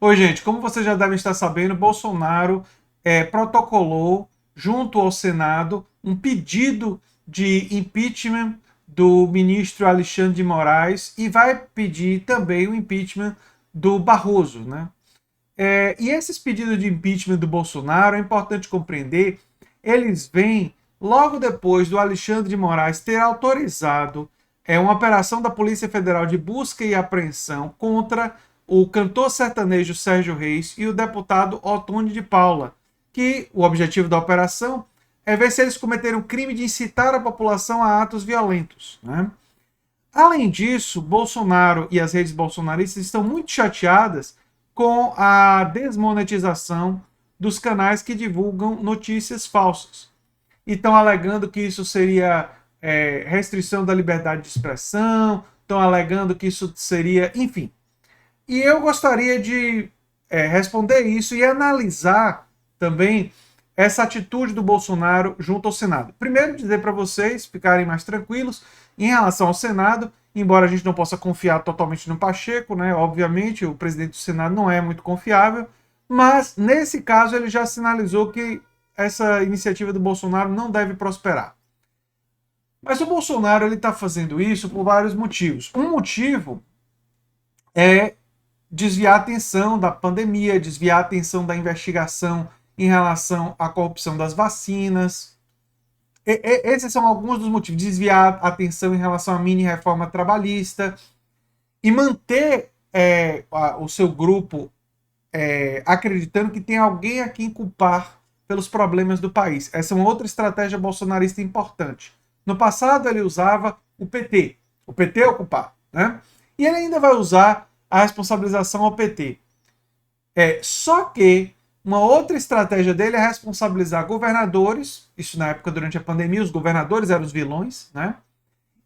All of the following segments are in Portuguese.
Oi, gente, como vocês já devem estar sabendo, Bolsonaro protocolou junto ao Senado um pedido de impeachment do ministro Alexandre de Moraes e vai pedir também o impeachment do Barroso, né? E esses pedidos de impeachment do Bolsonaro, é importante compreender, eles vêm logo depois do Alexandre de Moraes ter autorizado uma operação da Polícia Federal de busca e apreensão contra o cantor sertanejo Sérgio Reis e o deputado Ottoni de Paula, que o objetivo da operação é ver se eles cometeram o crime de incitar a população a atos violentos, né? Além disso, Bolsonaro e as redes bolsonaristas estão muito chateadas com a desmonetização dos canais que divulgam notícias falsas. E estão alegando que isso seria restrição da liberdade de expressão, estão alegando que isso seria, enfim. E eu gostaria de responder isso e analisar também essa atitude do Bolsonaro junto ao Senado. Primeiro, dizer para vocês ficarem mais tranquilos em relação ao Senado, embora a gente não possa confiar totalmente no Pacheco, né? Obviamente, o presidente do Senado não é muito confiável, mas nesse caso ele já sinalizou que essa iniciativa do Bolsonaro não deve prosperar. Mas o Bolsonaro ele está fazendo isso por vários motivos. Um motivo é desviar a atenção da pandemia, desviar a atenção da investigação em relação à corrupção das vacinas. Esses são alguns dos motivos. Desviar a atenção em relação à mini reforma trabalhista e manter o seu grupo acreditando que tem alguém a quem culpar pelos problemas do país. Essa é uma outra estratégia bolsonarista importante. No passado ele usava o PT. O PT é o culpado, né? E ele ainda vai usar a responsabilização ao PT. Só que uma outra estratégia dele é responsabilizar governadores, isso na época durante a pandemia, os governadores eram os vilões, né?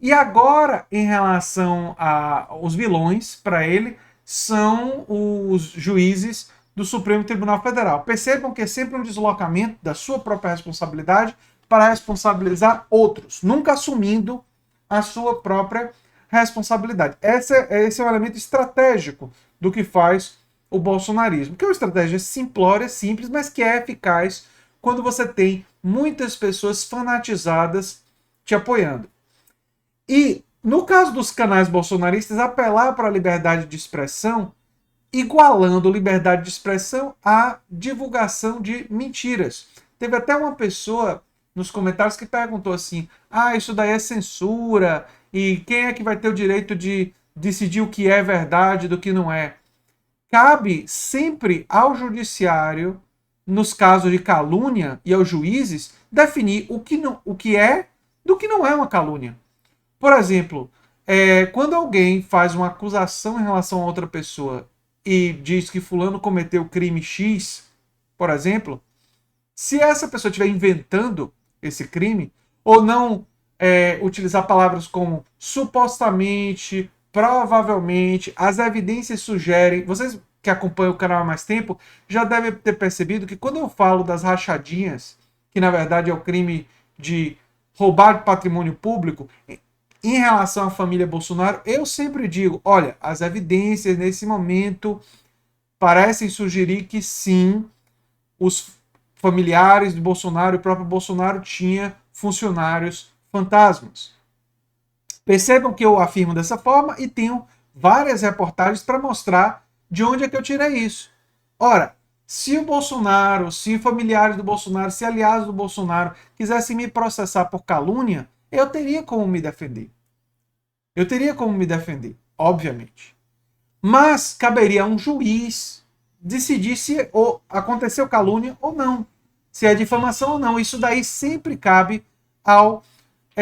E agora, em relação aos vilões, para ele, são os juízes do Supremo Tribunal Federal. Percebam que é sempre um deslocamento da sua própria responsabilidade para responsabilizar outros, nunca assumindo a sua própria responsabilidade. Esse é um elemento estratégico do que faz o bolsonarismo, que é uma estratégia simplória, simples, mas que é eficaz quando você tem muitas pessoas fanatizadas te apoiando. E, no caso dos canais bolsonaristas, apelar para a liberdade de expressão, igualando liberdade de expressão à divulgação de mentiras. Teve até uma pessoa nos comentários que perguntou assim: isso daí é censura, e quem é que vai ter o direito de decidir o que é verdade do que não é? Cabe sempre ao judiciário, nos casos de calúnia, e aos juízes, definir o que é do que não é uma calúnia. Por exemplo, quando alguém faz uma acusação em relação a outra pessoa e diz que fulano cometeu crime X, por exemplo, se essa pessoa estiver inventando esse crime, ou não utilizar palavras como supostamente, provavelmente, as evidências sugerem. Vocês que acompanham o canal há mais tempo já devem ter percebido que quando eu falo das rachadinhas, que na verdade é o crime de roubar patrimônio público, em relação à família Bolsonaro, eu sempre digo: olha, as evidências nesse momento parecem sugerir que sim, os familiares de Bolsonaro e o próprio Bolsonaro tinha funcionários fantasmas. Percebam que eu afirmo dessa forma e tenho várias reportagens para mostrar de onde é que eu tirei isso. Ora, se o Bolsonaro, se familiares do Bolsonaro, se aliados do Bolsonaro quisessem me processar por calúnia, eu teria como me defender. Eu teria como me defender, obviamente. Mas caberia a um juiz decidir se aconteceu calúnia ou não, se é difamação ou não. Isso daí sempre cabe ao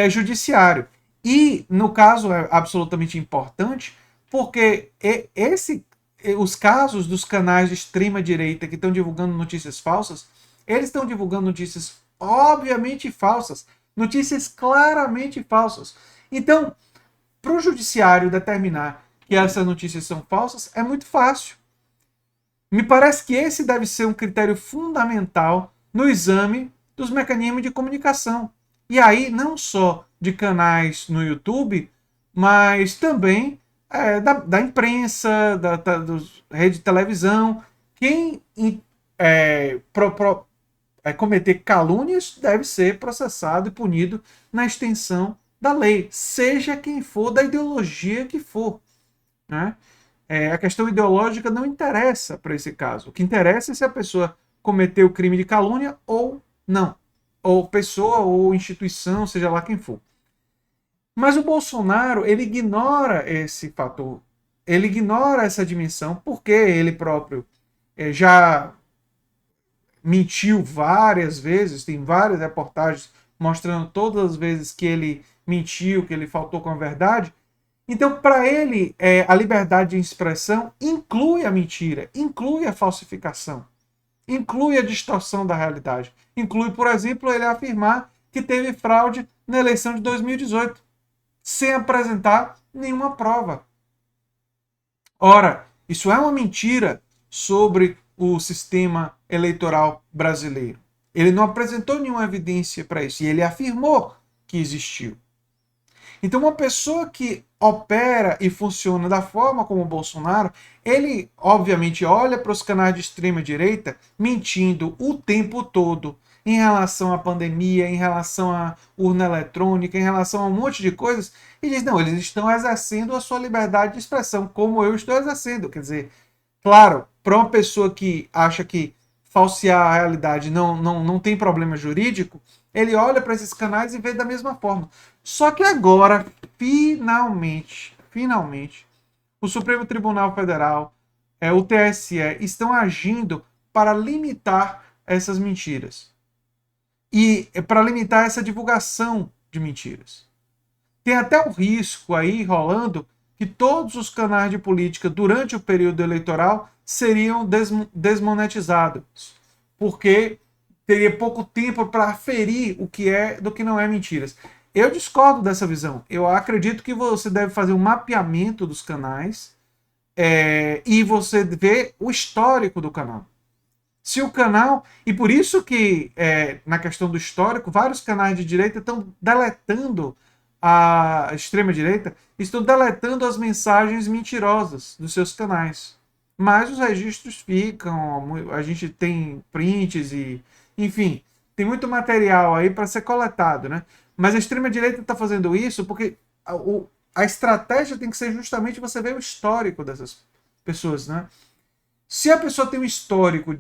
judiciário. E, no caso, é absolutamente importante, porque os casos dos canais de extrema-direita que estão divulgando notícias falsas, eles estão divulgando notícias obviamente falsas, notícias claramente falsas. Então, para o judiciário determinar que essas notícias são falsas, é muito fácil. Me parece que esse deve ser um critério fundamental no exame dos mecanismos de comunicação. E aí, não só de canais no YouTube, mas também da imprensa, rede de televisão. Quem cometer calúnias deve ser processado e punido na extensão da lei, seja quem for, da ideologia que for. Né? A questão ideológica não interessa para esse caso. O que interessa é se a pessoa cometeu o crime de calúnia ou não. Ou pessoa ou instituição, seja lá quem for. Mas o Bolsonaro, ele ignora esse fator. Ele ignora essa dimensão porque ele próprio já mentiu várias vezes, tem várias reportagens mostrando todas as vezes que ele mentiu, que ele faltou com a verdade. Então, para ele, a liberdade de expressão inclui a mentira, inclui a falsificação, inclui a distorção da realidade. Inclui, por exemplo, ele afirmar que teve fraude na eleição de 2018, sem apresentar nenhuma prova. Ora, isso é uma mentira sobre o sistema eleitoral brasileiro. Ele não apresentou nenhuma evidência para isso, e ele afirmou que existiu. Então, uma pessoa que opera e funciona da forma como o Bolsonaro, ele obviamente olha para os canais de extrema-direita mentindo o tempo todo em relação à pandemia, em relação à urna eletrônica, em relação a um monte de coisas, e diz, não, eles estão exercendo a sua liberdade de expressão, como eu estou exercendo. Quer dizer, claro, para uma pessoa que acha que falsear a realidade não tem problema jurídico, ele olha para esses canais e vê da mesma forma. Só que agora, finalmente, o Supremo Tribunal Federal, o TSE, estão agindo para limitar essas mentiras. E para limitar essa divulgação de mentiras. Tem até o risco aí rolando que todos os canais de política durante o período eleitoral seriam desmonetizados, porque teria pouco tempo para aferir o que é do que não é mentiras. Eu discordo dessa visão. Eu acredito que você deve fazer um mapeamento dos canais e você ver o histórico do canal. Se o canal... E por isso que, na questão do histórico, vários canais de direita estão deletando a extrema-direita, estão deletando as mensagens mentirosas dos seus canais. Mas os registros ficam, a gente tem prints e... Enfim, tem muito material aí para ser coletado, né? Mas a extrema-direita está fazendo isso porque a estratégia tem que ser justamente você ver o histórico dessas pessoas, né? Se a pessoa tem um histórico,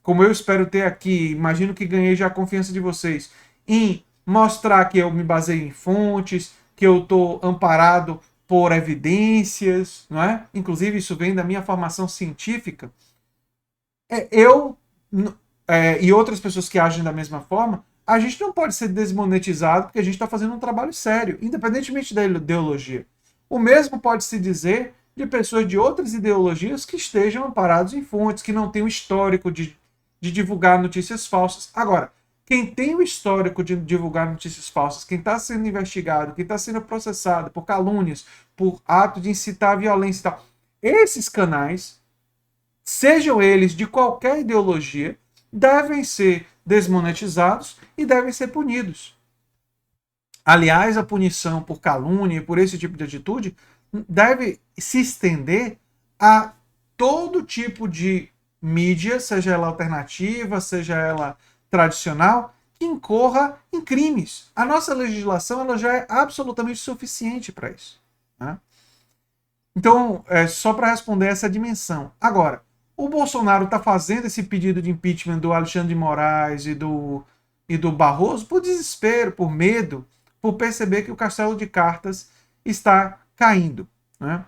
como eu espero ter aqui, imagino que ganhei já a confiança de vocês, em mostrar que eu me baseio em fontes, que eu estou amparado por evidências, não é? Inclusive isso vem da minha formação científica. Eu e outras pessoas que agem da mesma forma, a gente não pode ser desmonetizado porque a gente está fazendo um trabalho sério, independentemente da ideologia. O mesmo pode se dizer de pessoas de outras ideologias que estejam amparados em fontes, que não têm o histórico de divulgar notícias falsas. Agora, quem tem o histórico de divulgar notícias falsas, quem está sendo investigado, quem está sendo processado por calúnias, por ato de incitar a violência e tal, esses canais, sejam eles de qualquer ideologia, devem ser desmonetizados e devem ser punidos. Aliás, a punição por calúnia e por esse tipo de atitude deve se estender a todo tipo de mídia, seja ela alternativa, seja ela tradicional, que incorra em crimes. A nossa legislação ela já é absolutamente suficiente para isso. Né? Então, só para responder essa dimensão. Agora, o Bolsonaro está fazendo esse pedido de impeachment do Alexandre de Moraes e do Barroso por desespero, por medo, por perceber que o castelo de cartas está caindo. Né?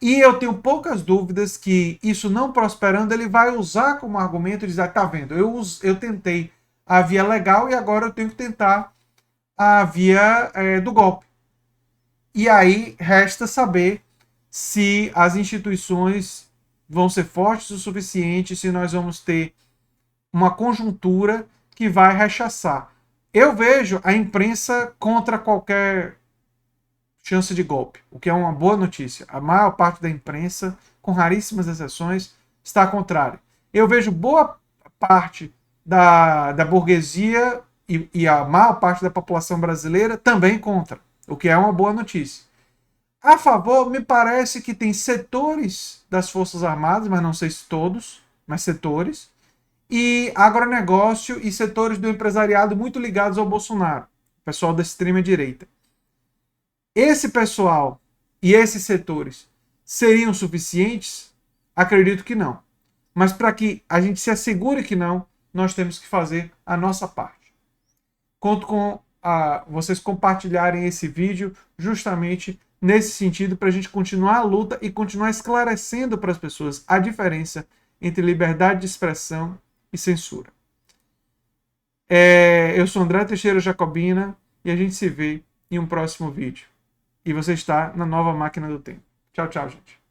E eu tenho poucas dúvidas que isso não prosperando, ele vai usar como argumento e dizer, tá vendo, eu tentei a via legal e agora eu tenho que tentar a via do golpe. E aí resta saber se as instituições vão ser fortes o suficiente, se nós vamos ter uma conjuntura que vai rechaçar. Eu vejo a imprensa contra qualquer chance de golpe, o que é uma boa notícia. A maior parte da imprensa, com raríssimas exceções, está contrária. Eu vejo boa parte da burguesia e a maior parte da população brasileira também contra, o que é uma boa notícia. A favor, me parece que tem setores das Forças Armadas, mas não sei se todos, mas setores, e agronegócio e setores do empresariado muito ligados ao Bolsonaro, pessoal da extrema direita. Esse pessoal e esses setores seriam suficientes? Acredito que não. Mas para que a gente se assegure que não, nós temos que fazer a nossa parte. Conto com vocês compartilharem esse vídeo justamente nesse sentido, para a gente continuar a luta e continuar esclarecendo para as pessoas a diferença entre liberdade de expressão e censura. Eu sou André Teixeira Jacobina e a gente se vê em um próximo vídeo. E você está na nova máquina do tempo. Tchau, tchau, gente.